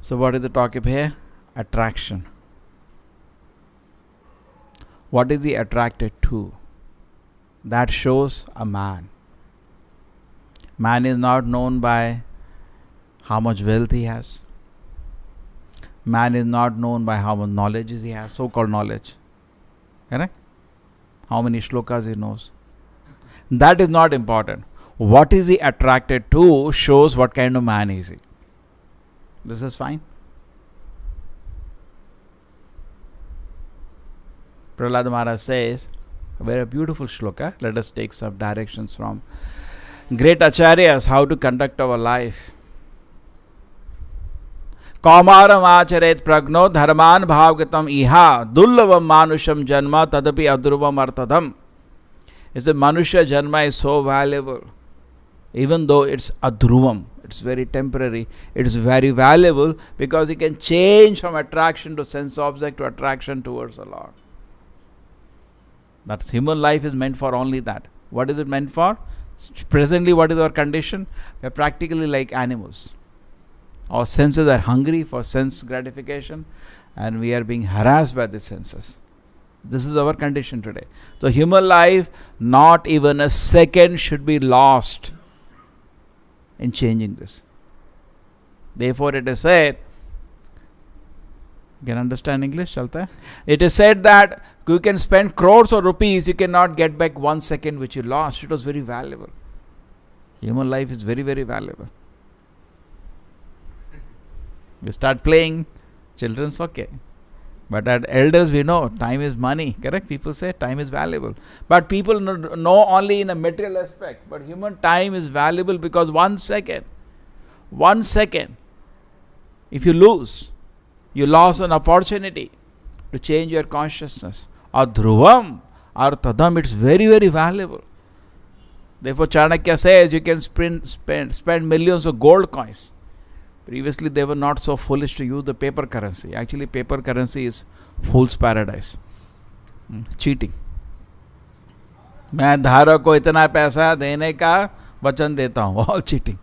So what is the topic here? Attraction. What is he attracted to? That shows a man. Man is not known by how much wealth he has. Man is not known by how much knowledge he has, so-called knowledge. Correct? How many shlokas he knows. That is not important. What is he attracted to shows what kind of man is he. This is fine. Prahlad Maharaj says, a very beautiful shloka. Let us take some directions from great acharyas how to conduct our life. Kaumaram acharet pragno dharman bhavgatam iha dullavam manusham janma tadapi adruvam artadam. It's a Manusha janma is so valuable. Even though it's adruvam, it's very temporary, it's very valuable because it can change from attraction to sense object to attraction towards the Lord. That human life is meant for only that. What is it meant for? Presently, what is our condition? We are practically like animals. Our senses are hungry for sense gratification and we are being harassed by the senses. This is our condition today. So human life, not even a second should be lost in changing this. Therefore it is said, you can understand English, Chalta? It is said that you can spend crores of rupees, you cannot get back 1 second which you lost. It was very valuable. Human life is very, very valuable. You start playing, children's okay. But at elders we know time is money, correct? People say time is valuable. But people know only in a material aspect. But human time is valuable because 1 second, if you lose, you lost an opportunity to change your consciousness. Adhruvam, artadam, it's very, very valuable. Therefore Chanakya says you can spend millions of gold coins. Previously they were not so foolish to use the paper currency. Actually paper currency is fool's paradise. Cheating. मैं धारक को इतना पैसा देने का वचन देता हूँ. All cheating.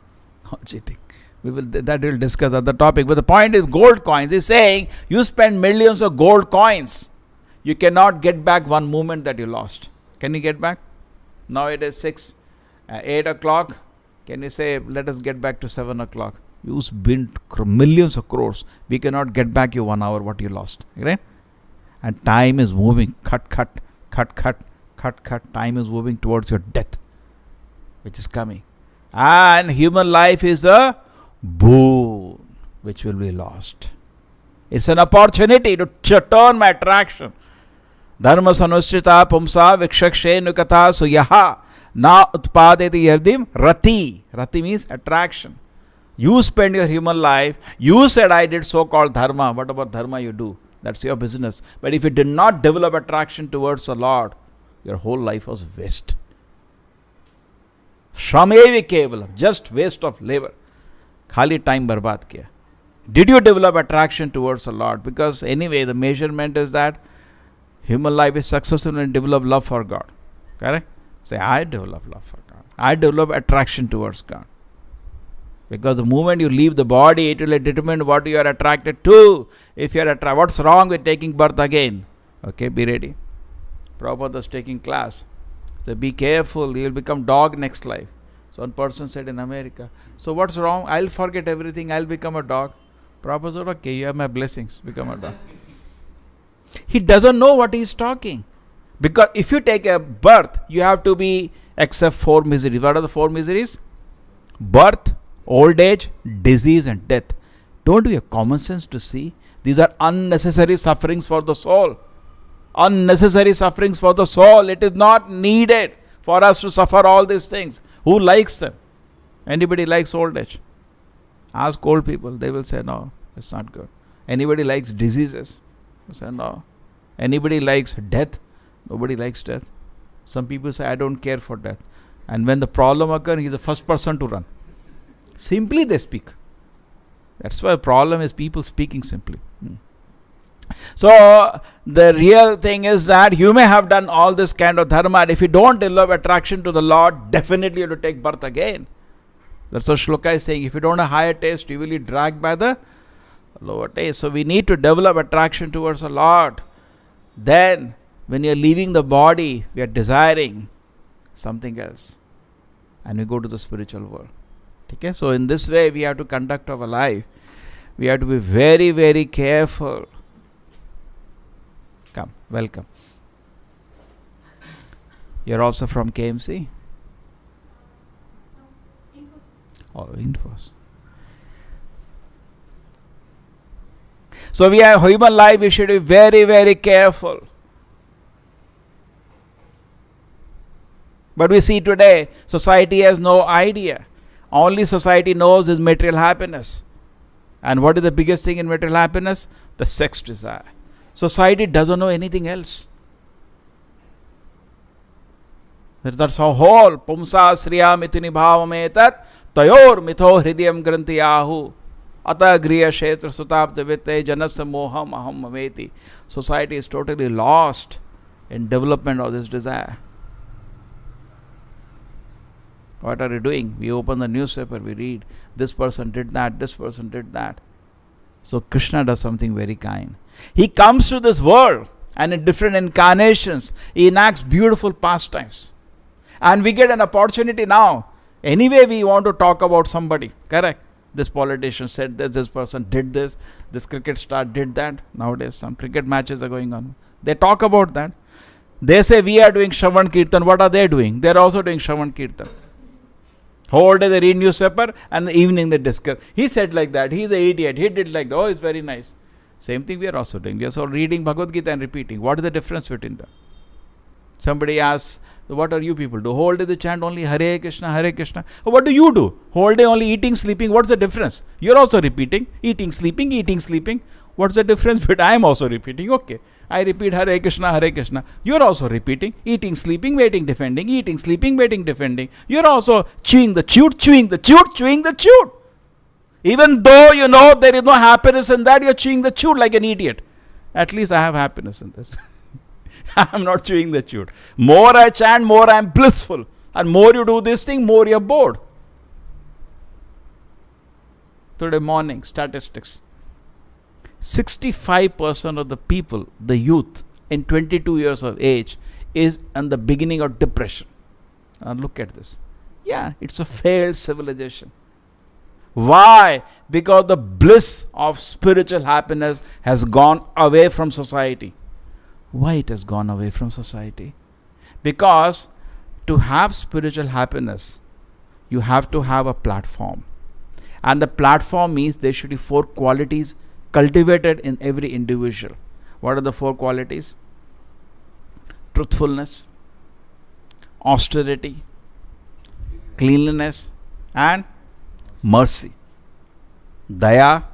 All cheating. That we'll discuss other topic. But the point is gold coins. He's saying you spend millions of gold coins. You cannot get back one moment that you lost. Can you get back? Now it is 8 o'clock. Can you say let us get back to 7 o'clock? You spent millions of crores. We cannot get back your 1 hour what you lost. Right? And time is moving. Cut. Time is moving towards your death, which is coming. And human life is a boon which will be lost. It's an opportunity to turn my attraction. Dharma sanushchita pumsa vikshakshe nukatha suyaha na utpadeti yardim rati. Rati means attraction. You spend your human life, you said I did so-called dharma. What about dharma you do? That's your business. But if you did not develop attraction towards the Lord, your whole life was waste. Shramevi kevalam, just waste of labor. Khali time barbad kiya. Did you develop attraction towards the Lord? Because anyway, the measurement is that human life is successful when you develop love for God. Correct? Say, I develop love for God. I develop attraction towards God. Because the moment you leave the body, it will determine what you are attracted to. If you are attracted, what's wrong with taking birth again? Okay, be ready. Prabhupada was taking class. So be careful, you will become dog next life. So one person said in America, so what's wrong? I'll forget everything, I'll become a dog. Prabhupada said, okay, you have my blessings, become a dog. He doesn't know what he is talking. Because if you take a birth, you have to be accept 4 miseries. What are the 4 miseries? Birth, old age, disease and death. Don't we have common sense to see? These are unnecessary sufferings for the soul. Unnecessary sufferings for the soul. It is not needed for us to suffer all these things. Who likes them? Anybody likes old age? Ask old people. They will say no, it's not good. Anybody likes diseases? They say no. Anybody likes death? Nobody likes death. Some people say I don't care for death. And when the problem occurs, he is the first person to run. Simply they speak. That's why the problem is people speaking simply. So the real thing is that you may have done all this kind of dharma, and if you don't develop attraction to the Lord, definitely you have to take birth again. That's what Shloka is saying. If you don't have higher taste, you will be dragged by the lower taste. So we need to develop attraction towards the Lord. Then, when you're leaving the body, we are desiring something else. And we go to the spiritual world. Okay? So in this way, we have to conduct our life. We have to be very, very careful. Come, welcome. You're also from KMC? Oh, Infos. So we have human life, we should be very, very careful. But we see today, society has no idea. Only society knows is material happiness. And what is the biggest thing in material happiness? The sex desire. Society doesn't know anything else. That's how whole pumsa sriyam itini bhavametat tayor mitho hridayam grantiyahu ata griya kshetra sutapta vitte janasya moham aham mameti. Society is totally lost in development of this desire. What are you doing? We open the newspaper, we read, this person did that, this person did that. So Krishna does something very kind. He comes to this world and in different incarnations, he enacts beautiful pastimes. And we get an opportunity now. Anyway, we want to talk about somebody. Correct? This politician said this person did this cricket star did that. Nowadays, some cricket matches are going on. They talk about that. They say we are doing Shravan Kirtan. What are they doing? They are also doing Shravan Kirtan. Whole day they read newspaper and the evening they discuss. He said like that. He is an idiot. He did like that. Oh, it's very nice. Same thing we are also doing. We are also reading Bhagavad Gita and repeating. What is the difference between them? Somebody asks, what are you people do? Whole day they chant only Hare Krishna, Hare Krishna. What do you do? Whole day only eating, sleeping. What's the difference? You're also repeating. Eating, sleeping, eating, sleeping. What's the difference? But I am also repeating. Okay. I repeat Hare Krishna, Hare Krishna. You're also repeating. Eating, sleeping, waiting, defending. Eating, sleeping, waiting, defending. You're also chewing the chewed, chewing the chewed, chewing the chewed. Even though you know there is no happiness in that, you're chewing the chewed like an idiot. At least I have happiness in this. I'm not chewing the chewed. More I chant, more I am blissful. And more you do this thing, more you're bored. Today morning, statistics. 65% of the people, the youth in 22 years of age, is in the beginning of depression. Now look at this. Yeah, it's a failed civilization. Why? Because the bliss of spiritual happiness has gone away from society. Why it has gone away from society? Because to have spiritual happiness, you have to have a platform. And the platform means there should be 4 qualities cultivated in every individual. What are the 4 qualities? Truthfulness, austerity, cleanliness, and mercy. Daya,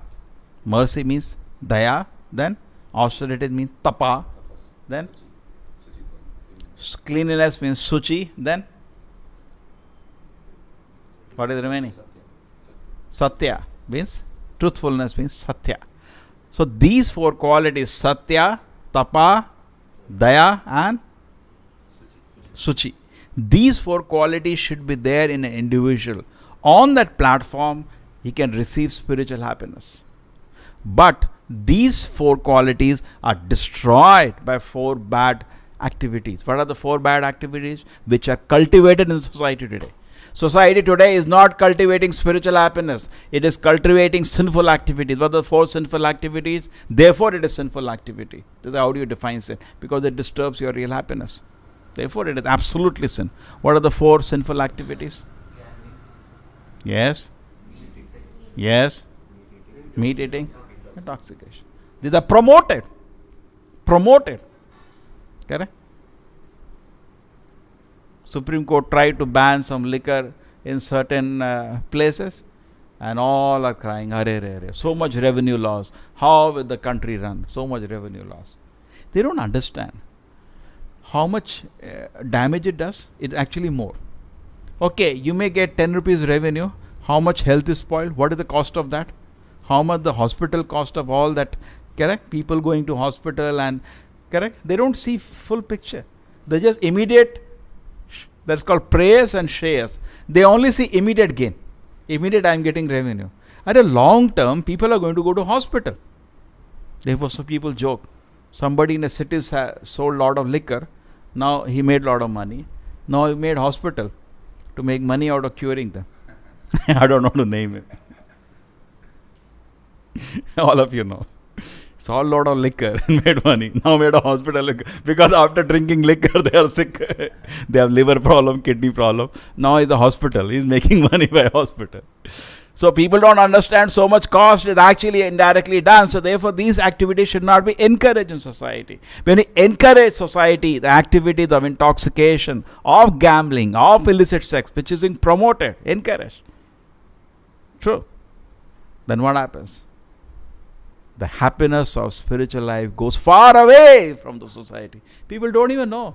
mercy means daya, then austerity means tapa, then cleanliness means suchi, then what is remaining? Satya means truthfulness means satya. So these 4 qualities, satya, tapa, daya and suchi. These 4 qualities should be there in an individual. On that platform, he can receive spiritual happiness. But these 4 qualities are destroyed by 4 bad activities. What are the 4 bad activities which are cultivated in society today? Society today is not cultivating spiritual happiness. It is cultivating sinful activities. What are the 4 sinful activities? Therefore, it is sinful activity. This is how do you define sin? Because it disturbs your real happiness. Therefore, it is absolutely sin. What are the 4 sinful activities? Yes. Yes. Meat eating. Intoxication. These are promoted. Promoted. Correct? Supreme Court tried to ban some liquor in certain places and all are crying, hare, hare, hare. So much revenue loss. How will the country run? So much revenue loss. They don't understand how much damage it does. It's actually more. Okay, you may get 10 rupees revenue. How much health is spoiled? What is the cost of that? How much the hospital cost of all that? Correct? People going to hospital and correct? They don't see full picture. They just immediate, that's called prayers and shares. They only see immediate gain. Immediate I am getting revenue. At a long term, people are going to go to hospital. Therefore, some people joke. Somebody in a city sold a lot of liquor. Now he made a lot of money. Now he made hospital to make money out of curing them. I don't know to name it. All of you know. Sold a lot of liquor and made money. Now made a hospital liquor. Because after drinking liquor, they are sick. They have liver problem, kidney problem. Now he's a hospital. He's making money by hospital. So people don't understand so much cost is actually indirectly done. So therefore these activities should not be encouraged in society. When we encourage society, the activities of intoxication, of gambling, of illicit sex, which is being promoted, encouraged. True. Then what happens? The happiness of spiritual life goes far away from the society. People don't even know.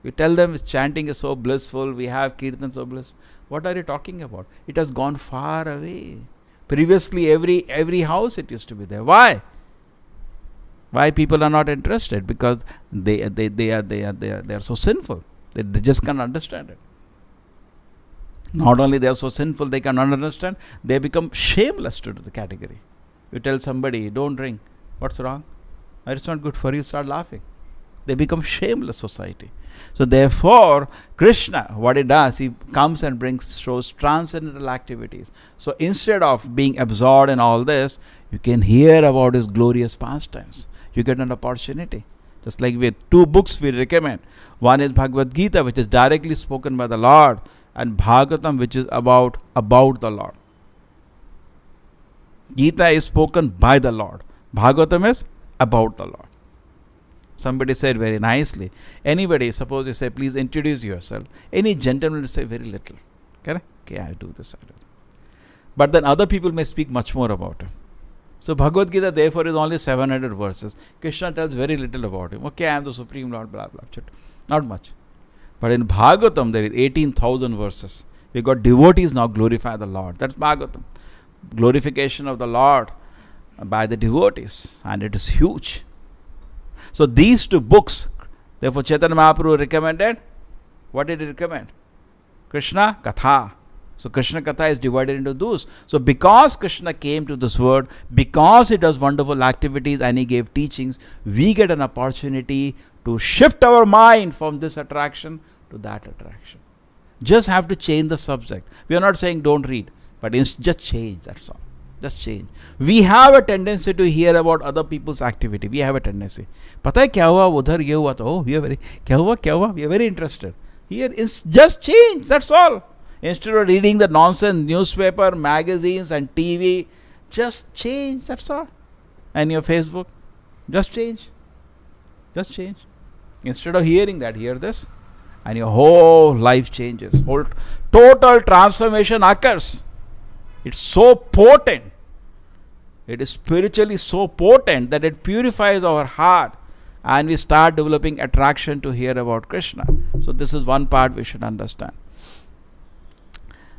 You tell them chanting is so blissful, we have kirtan so blissful. What are you talking about? It has gone far away. Previously, every house it used to be there. Why? Why people are not interested? Because they are so sinful. They just can't understand it. Not only they are so sinful, they cannot understand. They become shameless to the category. You tell somebody, don't drink. What's wrong? It's not good for you. Start laughing. They become shameless society. So therefore, Krishna, what he does, he comes and shows transcendental activities. So instead of being absorbed in all this, you can hear about his glorious pastimes. You get an opportunity. Just like with 2 books we recommend. One is Bhagavad Gita, which is directly spoken by the Lord, and Bhagavatam, which is about the Lord. Gita is spoken by the Lord. Bhagavatam is about the Lord. Somebody said very nicely. Anybody, suppose you say, please introduce yourself. Any gentleman will say very little. Correct? Okay, I do this, I do that. But then other people may speak much more about him. So Bhagavad Gita therefore is only 700 verses. Krishna tells very little about him. Okay, I am the Supreme Lord, blah, blah, blah. Not much. But in Bhagavatam there is 18,000 verses. We got devotees now glorify the Lord. That's Bhagavatam. Glorification of the Lord by the devotees. And it is huge. So these 2 books, therefore Chaitanya Mahaprabhu recommended. What did he recommend? Krishna Katha. So Krishna Katha is divided into those. So because Krishna came to this world, because he does wonderful activities and he gave teachings, we get an opportunity to shift our mind from this attraction to that attraction. Just have to change the subject. We are not saying don't read, but just change, that's all. Just change. We have a tendency to hear about other people's activity. We have a tendency. पता है क्या हुआ उधर ये हुआ तो we are very क्या हुआ we are very interested. Here is just change, that's all. Instead of reading the nonsense newspaper, magazines and TV, just change, that's all. And your Facebook, just change. Just change. Instead of hearing that, hear this. And your whole life changes. Whole total transformation occurs. It's so potent. It is spiritually so potent that it purifies our heart and we start developing attraction to hear about Krishna. So this is one part we should understand.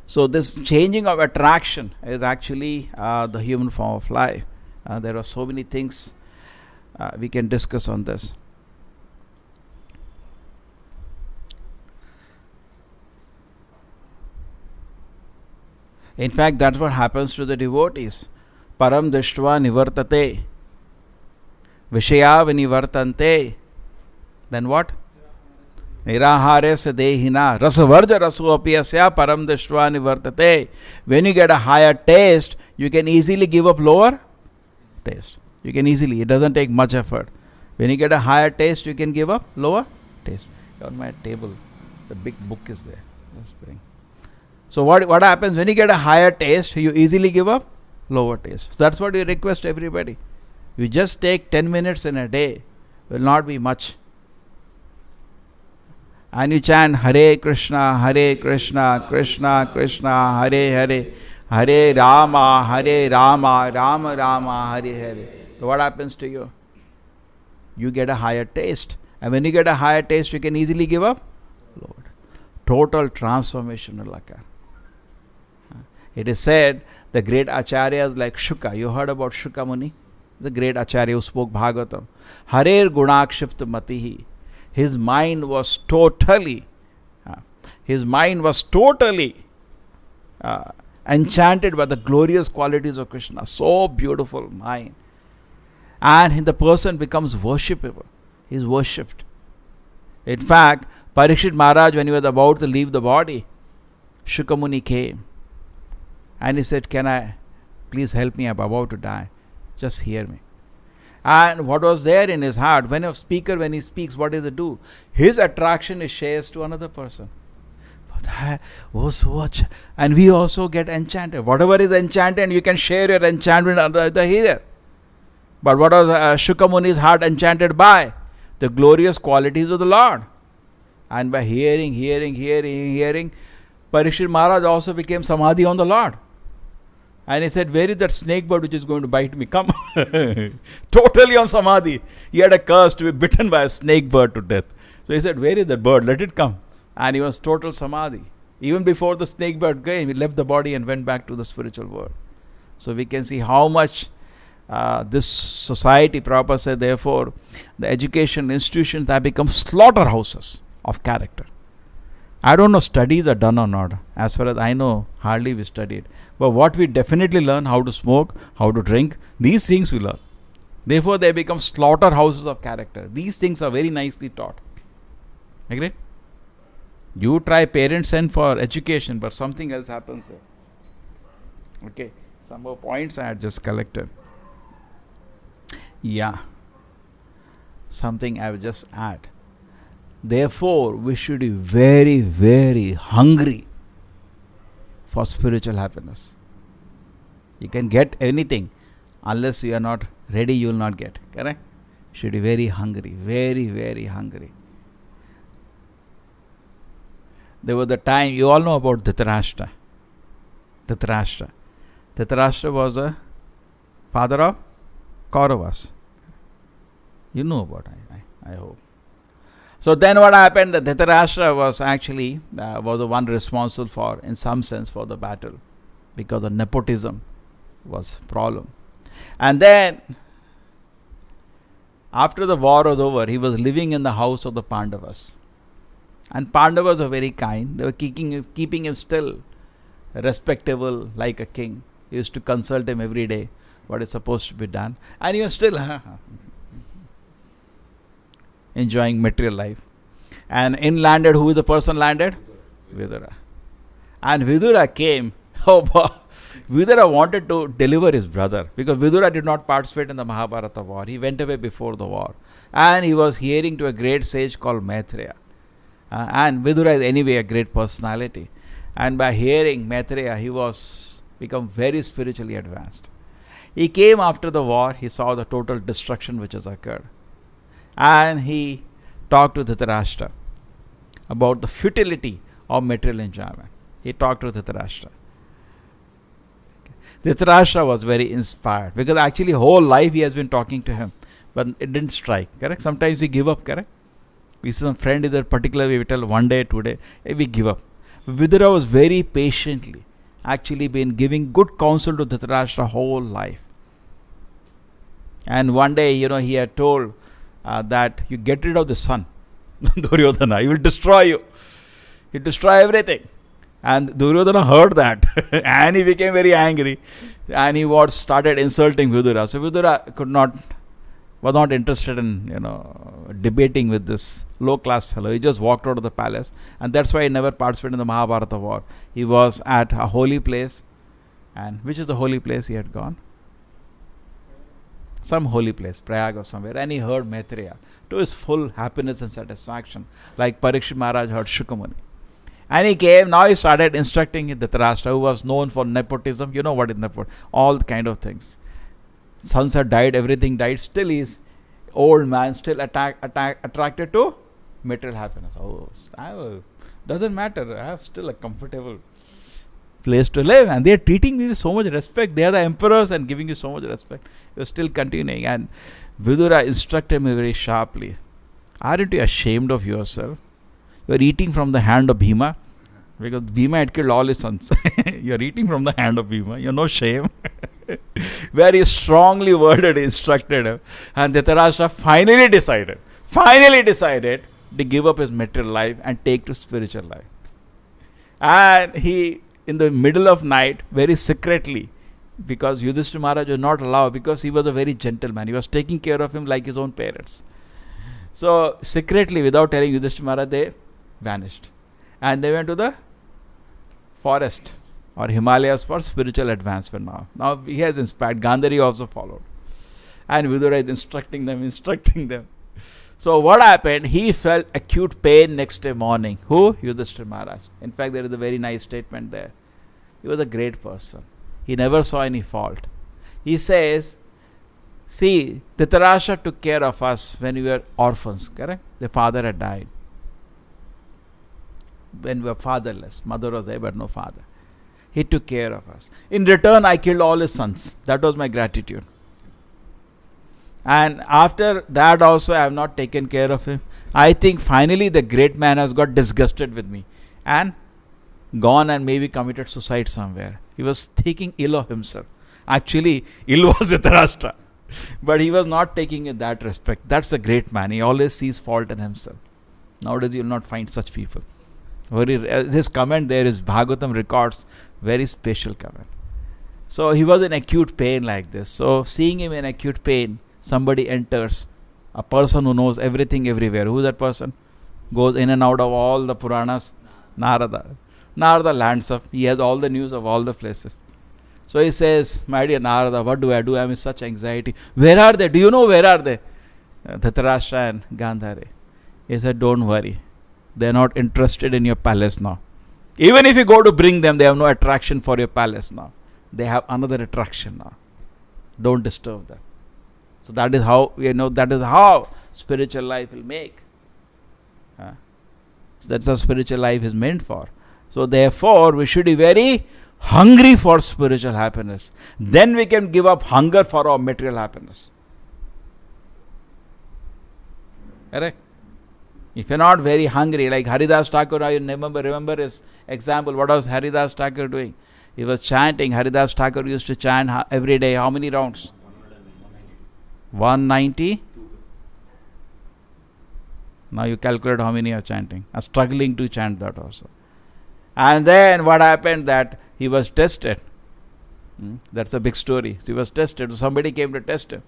So this changing of attraction is actually the human form of life. There are so many things we can discuss on this. In fact, that's what happens to the devotees. Param drishtva nivartate. Vishaya vinivartante. Then what? Nirahare se dehina. Rasavarja rasu apiyasya param drishtva nivartate. When you get a higher taste, you can easily give up lower taste. You can easily. It doesn't take much effort. When you get a higher taste, you can give up lower taste. On my table, the big book is there. Let's bring. So what happens when you get a higher taste, you easily give up lower taste. So that's what we request everybody. You just take 10 minutes in a day, will not be much. And you chant Hare Krishna, Krishna Krishna, Hare Hare, Hare Rama, Rama Rama, Hare Hare. So what happens to you? You get a higher taste. And when you get a higher taste, you can easily give up lower. Total transformation will occur. It is said the great acharyas like Shuka, you heard about Shuka Muni, the great acharya who spoke Bhagavatam. Harer gunakshipt matihi. His mind was totally enchanted by the glorious qualities of Krishna. So beautiful mind. And the person becomes worshipable. He is worshipped. In fact, Parikshit Maharaj, when he was about to leave the body, Shukamuni came and he said, "Can I please help me? I'm about to die. Just hear me." And what was there in his heart, when a speaker, when he speaks, what does it do? His attraction is shares to another person. That was so much. And we also get enchanted. Whatever is enchanted, you can share your enchantment under the hearer. But what was Shukamuni's heart enchanted by? The glorious qualities of the Lord. And by hearing, Parikshit Maharaj also became samadhi on the Lord. And he said, "Where is that snake bird which is going to bite me? Come." Totally on samadhi. He had a curse to be bitten by a snake bird to death. So he said, "Where is that bird? Let it come." And he was total samadhi. Even before the snake bird came, he left the body and went back to the spiritual world. So we can see how much this society, Prabhupada said, therefore, the education institutions have become slaughterhouses of character. I don't know studies are done or not. As far as I know, hardly we studied. But what we definitely learn, how to smoke, how to drink, these things we learn. Therefore, they become slaughterhouses of character. These things are very nicely taught. Agreed? You try parents send for education, but something else happens there. Okay, some more points I had just collected. Yeah, something I will just add. Therefore, we should be very, very hungry for spiritual happiness. You can get anything. Unless you are not ready, you will not get. Correct? Should be very hungry, very, very hungry. There was the time, you all know about Dhritarashtra. Dhritarashtra was a father of Kauravas. You know about it, I hope. So then what happened, that Dhritarashtra was actually was the one responsible for, in some sense, for the battle. Because of nepotism was problem. And then, after the war was over, he was living in the house of the Pandavas. And Pandavas were very kind. They were keeping him still respectable like a king. He used to consult him every day what is supposed to be done. And he was still enjoying material life. And in landed, who is the person landed? Vidura. And Vidura came. Vidura wanted to deliver his brother, because Vidura did not participate in the Mahabharata war. He went away before the war. And he was hearing to a great sage called Maitreya. And Vidura is anyway a great personality. And by hearing Maitreya, he was become very spiritually advanced. He came after the war. He saw the total destruction which has occurred. And he talked to Dhritarashtra about the futility of material enjoyment. He talked to Dhritarashtra. Dhritarashtra was very inspired, because actually whole life he has been talking to him, but it didn't strike. Correct? Sometimes we give up. Correct? We see some friend is a particular way, we tell one day, 2 days, we give up. Vidura was very patiently actually been giving good counsel to Dhritarashtra whole life. And one day, he had told that you get rid of the sun, Duryodhana, he will destroy you. He will destroy everything. And Duryodhana heard that and he became very angry. And he started insulting Vidura. So Vidura was not interested in debating with this low class fellow. He just walked out of the palace, and that's why he never participated in the Mahabharata war. He was at a holy place. And which is the holy place he had gone? Some holy place, Prayag or somewhere. And he heard Maitreya to his full happiness and satisfaction, like Parikshit Maharaj heard Shukamuni. And he came. Now he started instructing Dhritarashtra, who was known for nepotism. You know what is nepotism? All kind of things. Sons had died, everything died. Still he is old man, still attracted to material happiness. Doesn't matter. I have still a comfortable place to live, and they are treating me with so much respect. They are the emperors and giving you so much respect. You are still continuing. And Vidura instructed me very sharply. Aren't you ashamed of yourself? You are eating from the hand of Bhima, because Bhima had killed all his sons. You are eating from the hand of Bhima. You have no shame. Very strongly worded, instructed him. And Dhritarashtra finally decided to give up his material life and take to spiritual life. And he in the middle of night, very secretly, because Yudhishthira Maharaj was not allowed, because he was a very gentleman. He was taking care of him like his own parents. So secretly, without telling Yudhishthira Maharaj, they vanished. And they went to the forest or Himalayas for spiritual advancement now. Now he has inspired. Gandhari also followed. And Vidura is instructing them. So what happened? He felt acute pain next day morning. Who? Yudhishthira Maharaj. In fact, there is a very nice statement there. He was a great person. He never saw any fault. He says, see, Dhritarashtra took care of us when we were orphans, correct? The father had died. When we were fatherless. Mother was there but no father. He took care of us. In return, I killed all his sons. That was my gratitude. And after that also, I have not taken care of him. I think finally the great man has got disgusted with me and gone and maybe committed suicide somewhere. He was thinking ill of himself. Actually, ill was Dhritarashtra. But he was not taking in that respect. That's a great man. He always sees fault in himself. Nowadays you will not find such people. His comment there is Bhagavatam records very special comment. So he was in acute pain like this. So seeing him in acute pain, somebody enters, a person who knows everything everywhere. Who is that person? Goes in and out of all the Puranas. Narada. Narada lands up. He has all the news of all the places. So he says, my dear Narada, what do I do? I am in such anxiety. Where are they? Do you know where are they? Dhritarashtra and Gandhari. He said, don't worry. They are not interested in your palace now. Even if you go to bring them, they have no attraction for your palace now. They have another attraction now. Don't disturb them. So that is how, spiritual life will make. So that's how spiritual life is meant for. So therefore, we should be very hungry for spiritual happiness. Then we can give up hunger for our material happiness. Correct? If you're not very hungry, like Haridas Thakur, I remember his example. What was Haridas Thakur doing? He was chanting. Haridas Thakur used to chant every day. How many rounds? 190. Now you calculate how many are chanting. I'm struggling to chant that also. And then what happened that he was tested. That's a big story. So he was tested. So somebody came to test him.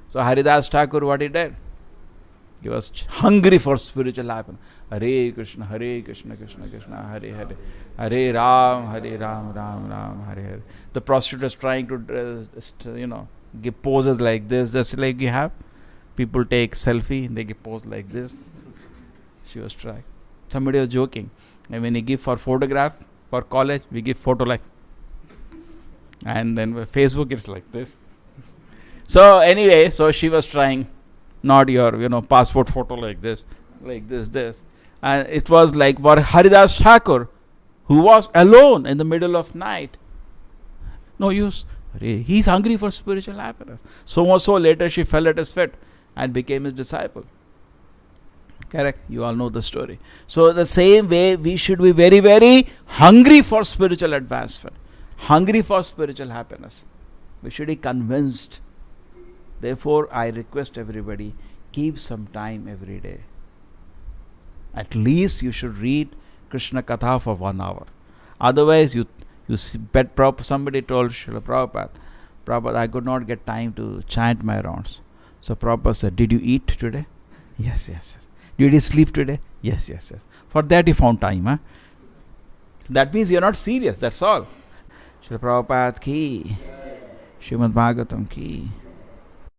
So Haridas Thakur, what he did? He was hungry for spiritual happiness. Hare Krishna, Krishna Krishna, Hare Hare. Hare Ram, Ram Ram, Hare Hare. The prostitute was trying to, give poses like this. Just like you have. People take selfie and they give pose like this. She was trying. Somebody was joking. And when you give for photograph, for college, we give photo like. And then with Facebook, it's like this. So anyway, so she was trying. Not your, passport photo like this. And it was like for Haridas Thakur, who was alone in the middle of night. No use. He's hungry for spiritual happiness. So much so later she fell at his feet and became his disciple. Correct? You all know the story. So the same way, we should be very, very hungry for spiritual advancement. Hungry for spiritual happiness. We should be convinced. Therefore, I request everybody, keep some time every day. At least you should read Krishna Katha for 1 hour. Otherwise, somebody told Srila Prabhupada, I could not get time to chant my rounds. So Prabhupada said, did you eat today? Yes. Did you sleep today? Yes. For that he found time. Huh? So that means you are not serious, that's all. Srila Prabhupada ki, Srimad Bhagavatam ki.